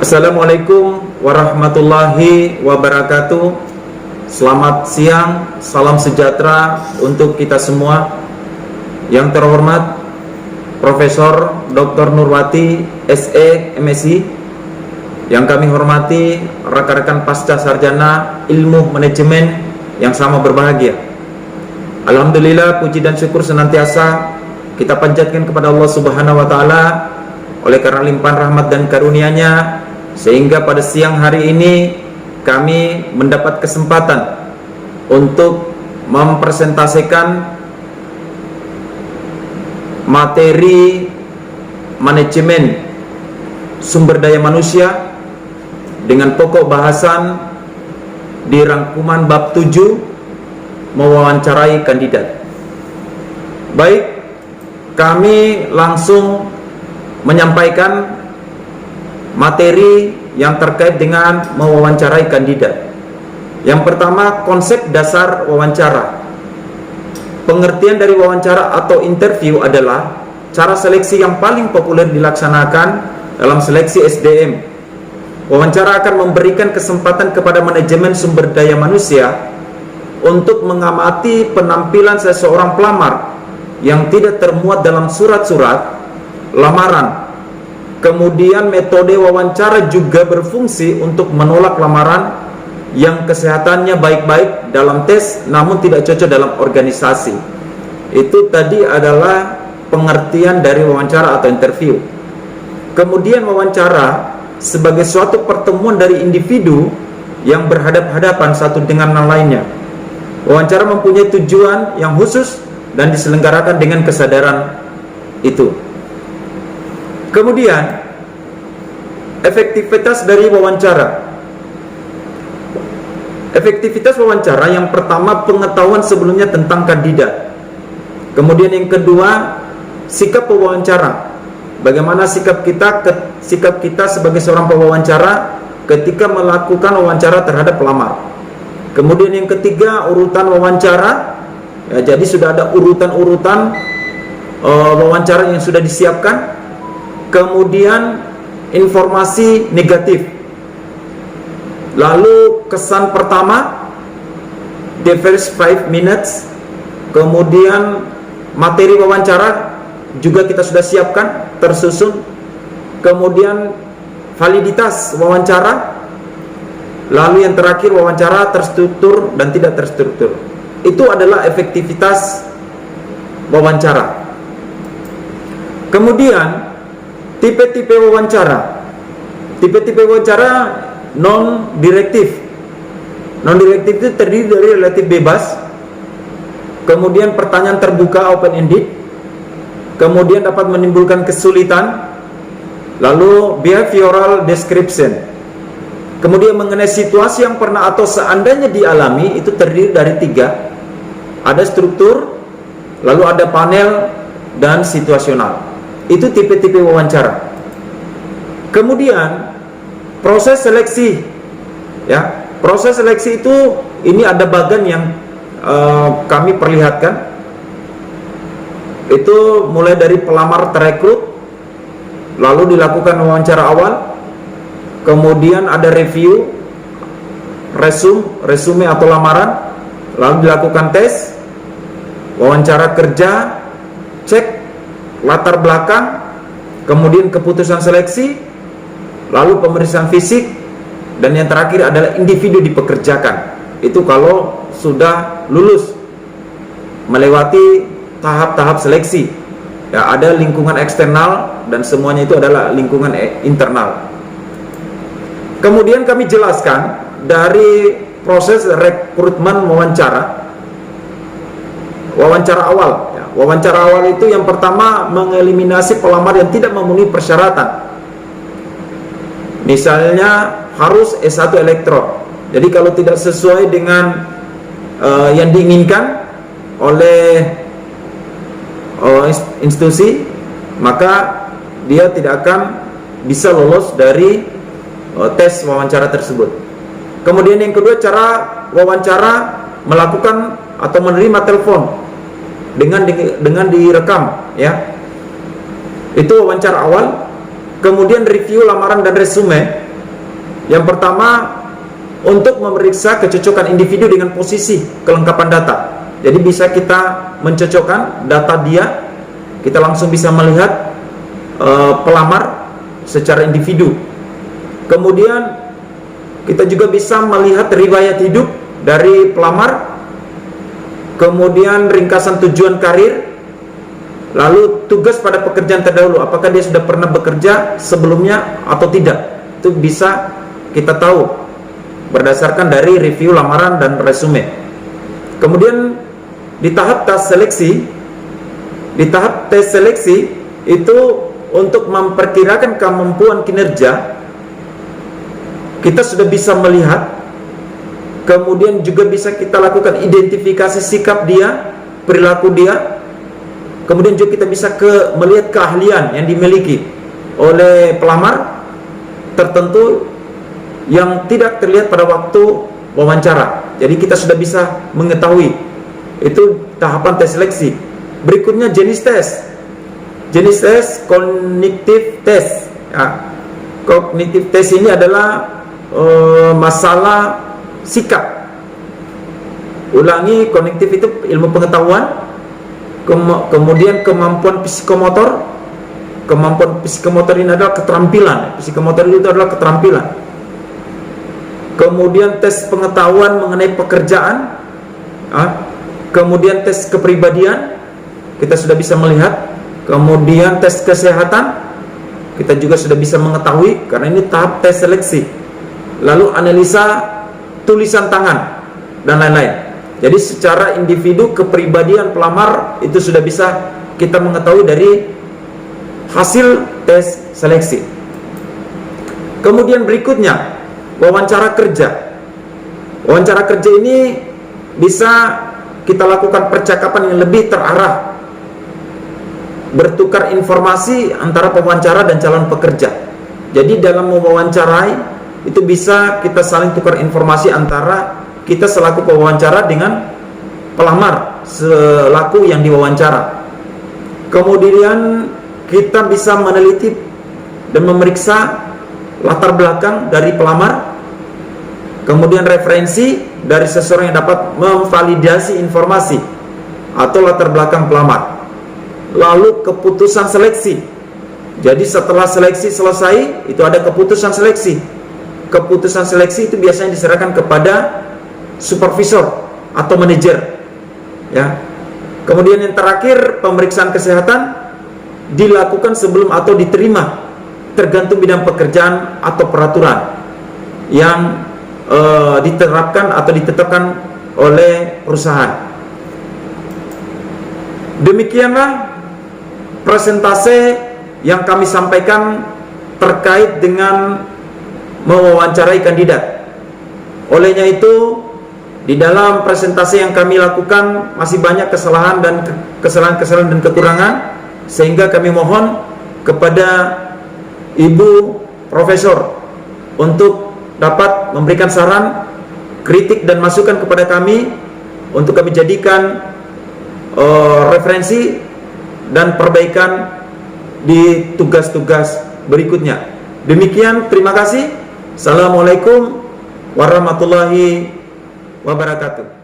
Assalamualaikum warahmatullahi wabarakatuh. Selamat siang, salam sejahtera untuk kita semua. Yang terhormat Profesor Dr. Nurwati SE MSI, yang kami hormati rekan-rekan pasca sarjana ilmu manajemen yang sama berbahagia. Alhamdulillah, puji dan syukur senantiasa kita panjatkan kepada Allah Subhanahu wa taala oleh karena limpahan rahmat dan karunia-Nya, sehingga pada siang hari ini kami mendapat kesempatan untuk mempresentasikan materi manajemen sumber daya manusia dengan pokok bahasan di rangkuman bab 7, mewawancarai kandidat. Baik, kami langsung menyampaikan materi yang terkait dengan mewawancarai kandidat. Yang pertama, konsep dasar wawancara. Pengertian dari wawancara atau interview adalah cara seleksi yang paling populer dilaksanakan dalam seleksi SDM. Wawancara akan memberikan kesempatan kepada manajemen sumber daya manusia untuk mengamati penampilan seseorang pelamar yang tidak termuat dalam surat-surat lamaran. Kemudian metode wawancara juga berfungsi untuk menolak lamaran yang kesehatannya baik-baik dalam tes namun tidak cocok dalam organisasi. Itu tadi adalah pengertian dari wawancara atau interview. Kemudian wawancara sebagai suatu pertemuan dari individu yang berhadap-hadapan satu dengan yang lainnya. Wawancara mempunyai tujuan yang khusus dan diselenggarakan dengan kesadaran itu. Kemudian efektivitas dari wawancara. Efektivitas wawancara, yang pertama, pengetahuan sebelumnya tentang kandidat. Kemudian yang kedua, sikap pewawancara. Bagaimana sikap kita sebagai seorang pewawancara ketika melakukan wawancara terhadap pelamar. Kemudian yang ketiga, urutan wawancara. Ya, jadi sudah ada urutan-urutan wawancara yang sudah disiapkan. Kemudian informasi negatif. Lalu kesan pertama, the first 5 minutes. Kemudian materi wawancara juga kita sudah siapkan, tersusun. Kemudian validitas wawancara. Lalu yang terakhir, wawancara terstruktur dan tidak terstruktur. Itu adalah efektivitas wawancara. Kemudian tipe-tipe wawancara. Tipe-tipe wawancara non-direktif. Non-direktif itu terdiri dari relatif bebas. Kemudian pertanyaan terbuka, open-ended. Kemudian dapat menimbulkan kesulitan. Lalu behavioral description. Kemudian mengenai situasi yang pernah atau seandainya dialami, itu terdiri dari 3. Ada struktur, lalu ada panel, dan situasional. Itu tipe-tipe wawancara. Kemudian proses seleksi, ya, proses seleksi itu ini ada bagan yang kami perlihatkan. Itu mulai dari pelamar terekrut, lalu dilakukan wawancara awal, kemudian ada review, resume atau lamaran, lalu dilakukan tes, wawancara kerja, cek latar belakang, kemudian keputusan seleksi, lalu pemeriksaan fisik, dan yang terakhir adalah individu dipekerjakan. Itu kalau sudah lulus melewati tahap-tahap seleksi. Ya, ada lingkungan eksternal dan semuanya itu adalah lingkungan internal. Kemudian kami jelaskan dari proses rekrutmen wawancara. Wawancara awal. Wawancara awal itu yang pertama, mengeliminasi pelamar yang tidak memenuhi persyaratan. Misalnya harus S1 elektro. Jadi kalau tidak sesuai dengan yang diinginkan oleh institusi, maka dia tidak akan bisa lolos dari tes wawancara tersebut. Kemudian yang kedua, cara wawancara melakukan atau menerima telepon dengan direkam, ya. Itu wawancara awal. Kemudian review lamaran dan resume. Yang pertama, untuk memeriksa kecocokan individu dengan posisi kelengkapan data. Jadi bisa kita mencocokkan data dia, kita langsung bisa melihat pelamar secara individu. Kemudian kita juga bisa melihat riwayat hidup dari pelamar, kemudian ringkasan tujuan karir, lalu tugas pada pekerjaan terdahulu, apakah dia sudah pernah bekerja sebelumnya atau tidak. Itu bisa kita tahu berdasarkan dari review lamaran dan resume. Kemudian di tahap tes seleksi, itu untuk memperkirakan kemampuan kinerja, kita sudah bisa melihat, kemudian juga bisa kita lakukan identifikasi sikap dia, perilaku dia, kemudian juga kita bisa melihat keahlian yang dimiliki oleh pelamar tertentu yang tidak terlihat pada waktu wawancara. Jadi kita sudah bisa mengetahui. Itu tahapan tes seleksi. Berikutnya jenis tes. Jenis tes cognitive test. Ya. Cognitive test ini adalah masalah sikap. Ulangi, kognitif itu ilmu pengetahuan, kemudian kemampuan psikomotor. Kemampuan psikomotor ini adalah keterampilan. Psikomotor itu adalah keterampilan. Kemudian tes pengetahuan mengenai pekerjaan, kemudian tes kepribadian, kita sudah bisa melihat. Kemudian tes kesehatan, kita juga sudah bisa mengetahui, karena ini tahap tes seleksi. Lalu analisa tulisan tangan dan lain-lain. Jadi secara individu kepribadian pelamar itu sudah bisa kita mengetahui dari hasil tes seleksi. Kemudian berikutnya wawancara kerja. Wawancara kerja ini bisa kita lakukan percakapan yang lebih terarah, bertukar informasi antara pewawancara dan calon pekerja. Jadi dalam mewawancarai itu bisa kita saling tukar informasi antara kita selaku pewawancara dengan pelamar selaku yang diwawancara. Kemudian kita bisa meneliti dan memeriksa latar belakang dari pelamar, kemudian referensi dari seseorang yang dapat memvalidasi informasi atau latar belakang pelamar. Lalu keputusan seleksi. Jadi setelah seleksi selesai, itu ada keputusan seleksi. Keputusan seleksi itu biasanya diserahkan kepada supervisor atau manajer, ya. Kemudian yang terakhir, pemeriksaan kesehatan dilakukan sebelum atau diterima, tergantung bidang pekerjaan atau peraturan yang diterapkan atau ditetapkan oleh perusahaan. Demikianlah presentase yang kami sampaikan terkait dengan mewawancarai kandidat. Olehnya itu, di dalam presentasi yang kami lakukan masih banyak kesalahan dan kekurangan, sehingga kami mohon kepada Ibu Profesor untuk dapat memberikan saran, kritik dan masukan kepada kami untuk kami jadikan referensi dan perbaikan di tugas-tugas berikutnya. Demikian, terima kasih. Assalamualaikum warahmatullahi wabarakatuh.